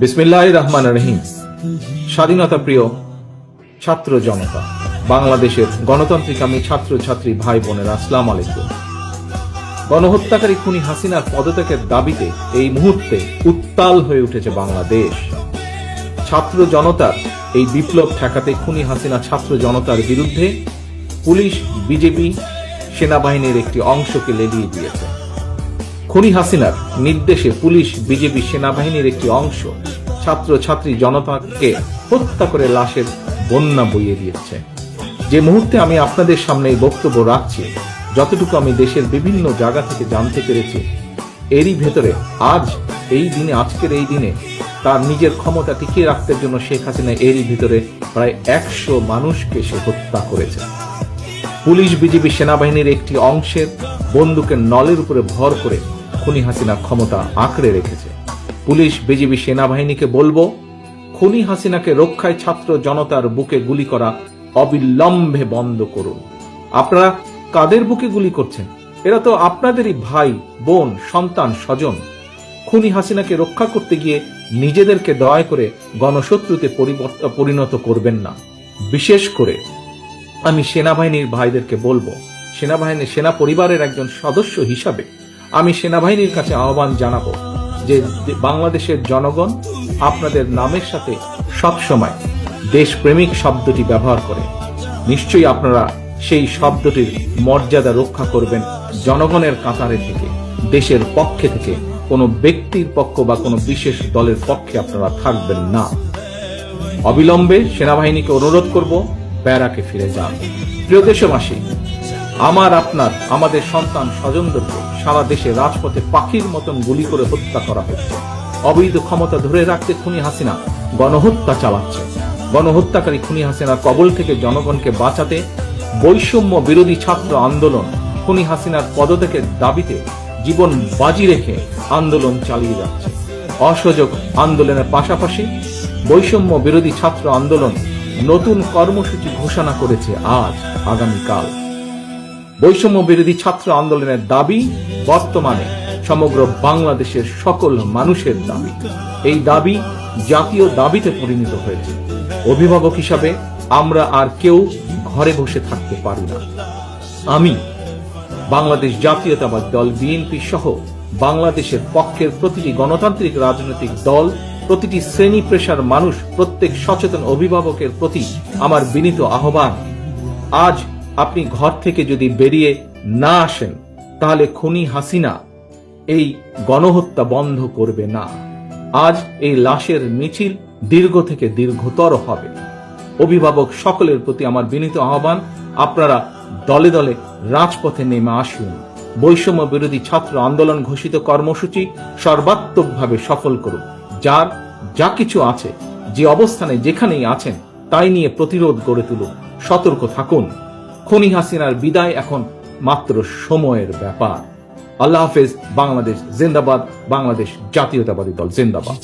বিসমিল্লাহির রহমানির রহিম। স্বাধীনতা প্রিয় ছাত্র জনতা, বাংলাদেশের গণতান্ত্রিক ছাত্র ছাত্রী ভাই বোনেরা, আসসালামু আলাইকুম। গণহত্যাকারী খুনি হাসিনার পদত্যাগের দাবিতে এই মুহূর্তে উত্তাল হয়ে উঠেছে বাংলাদেশ। ছাত্র জনতার এই বিপ্লব ঠেকাতে খুনি হাসিনা ছাত্র জনতার বিরুদ্ধে পুলিশ, বিজেপি, সেনাবাহিনীর একটি অংশকে লেলিয়ে দিয়েছে। খুনি হাসিনার নির্দেশে পুলিশ, বিজেপি, সেনাবাহিনীর একটি অংশ ছাত্র ছাত্রী জনতাকে হত্যা করে লাশের বন্যা বইয়ে দিয়েছে। যে মুহূর্তে আমি আপনাদের সামনে এই বক্তব্য রাখছি, যতটুকু আমি দেশের বিভিন্ন জায়গা থেকে জানতে পেরেছি, এরই ভেতরে আজকের এই দিনে তার নিজের ক্ষমতা টিকিয়ে রাখতে জন্য শেখ হাসিনা এরই ভিতরে প্রায় 100 মানুষকে সে হত্যা করেছে। পুলিশ, বিজেপি, সেনাবাহিনীর একটি অংশের বন্দুকের নলের উপরে ভর করে খুনি হাসিনা ক্ষমতা আঁকড়ে রেখেছে। পুলিশ, বিজেপি, সেনাবাহিনীকে বলবো, খুনি হাসিনাকে রক্ষায় ছাত্র জনতার বুকে গুলি করা অবিলম্বে বন্ধ করুন। আপনারা কাদের বুকে গুলি করছেন? এরা তো আপনাদেরই ভাই, বোন, সন্তান, স্বজন। খুনি হাসিনাকে রক্ষা করতে গিয়ে নিজেদেরকে দয়া করে গণশত্রুতে পরিণত করবেন না। বিশেষ করে আমি সেনাবাহিনীর ভাইদেরকে বলবো, সেনা পরিবারের একজন সদস্য হিসাবে আমি সেনাবাহিনীর কাছে আহ্বান জানাবো যে বাংলাদেশের জনগণ আপনাদের নামের সাথে সবসময় দেশপ্রেমিক শব্দটি ব্যবহার করে। নিশ্চয়ই আপনারা সেই শব্দটির মর্যাদা রক্ষা করবেন। জনগণের কাতারে থেকে, দেশের পক্ষে থেকে, কোনো ব্যক্তির পক্ষ বা কোনো বিশেষ দলের পক্ষে আপনারা থাকবেন না। অবিলম্বে সেনাবাহিনীকে অনুরোধ করব, ব্যারাকে ফিরে যান। প্রিয় দেশবাসী, আমাদের সন্তান স্বজনদেরকে সারা দেশে রাজপথে পাখির মতন গুলি করে হত্যা করা হচ্ছে। অবৈধ ক্ষমতা ধরে রাখতে খুনি হাসিনা গণহত্যা চালাচ্ছে। গণহত্যাকারী খুনি হাসিনার কবল থেকে জনগণকে বাঁচাতে বৈষম্য বিরোধী ছাত্র আন্দোলন খুনি হাসিনার পদত্যাগের দাবিতে জীবন বাজি রেখে আন্দোলন চালিয়ে যাচ্ছে। অসহযোগ আন্দোলনের পাশাপাশি বৈষম্য বিরোধী ছাত্র আন্দোলন নতুন কর্মসূচি ঘোষণা করেছে আগামীকাল। বৈষম্য বিরোধী ছাত্র আন্দোলনের দাবি বর্তমানে সমগ্র বাংলাদেশের সকল মানুষের দাবি। এই দাবি জাতীয় দাবিতে পরিণত হয়েছে। অভিভাবক হিসাবে আমরা আর কেউ ঘরে বসে থাকতে পারি না। আমি বাংলাদেশ জাতীয়তাবাদী দল বিএনপি সহ বাংলাদেশের পক্ষের প্রতিটি গণতান্ত্রিক রাজনৈতিক দল, প্রতিটি শ্রেণী পেশার মানুষ, প্রত্যেক সচেতন অভিভাবকের প্রতি আমার বিনীত আহ্বান, আজ আপনি ঘর থেকে যদি বেরিয়ে না আসেন, তাহলে খুনি হাসিনা এই গণহত্যা বন্ধ করবে না। আজ এই লাশের মিছিল দীর্ঘ থেকে দীর্ঘতর হবে। অভিভাবক সকলের প্রতি আমার বিনীত আহ্বান, আপনারা দলে দলে রাজপথে নেমে আসুন। বৈষম্য বিরোধী ছাত্র আন্দোলন ঘোষিত কর্মসূচি সর্বাত্মকভাবে সফল করুন। যার যা কিছু আছে, যে অবস্থানে যেখানেই আছেন, তাই নিয়ে প্রতিরোধ গড়ে তুলুন। সতর্ক থাকুন। খুনি হাসিনার বিদায় এখন মাত্র সময়ের ব্যাপার। আল্লাহ হাফেজ। বাংলাদেশ জিন্দাবাদ। বাংলাদেশ জাতীয়তাবাদী দল জিন্দাবাদ।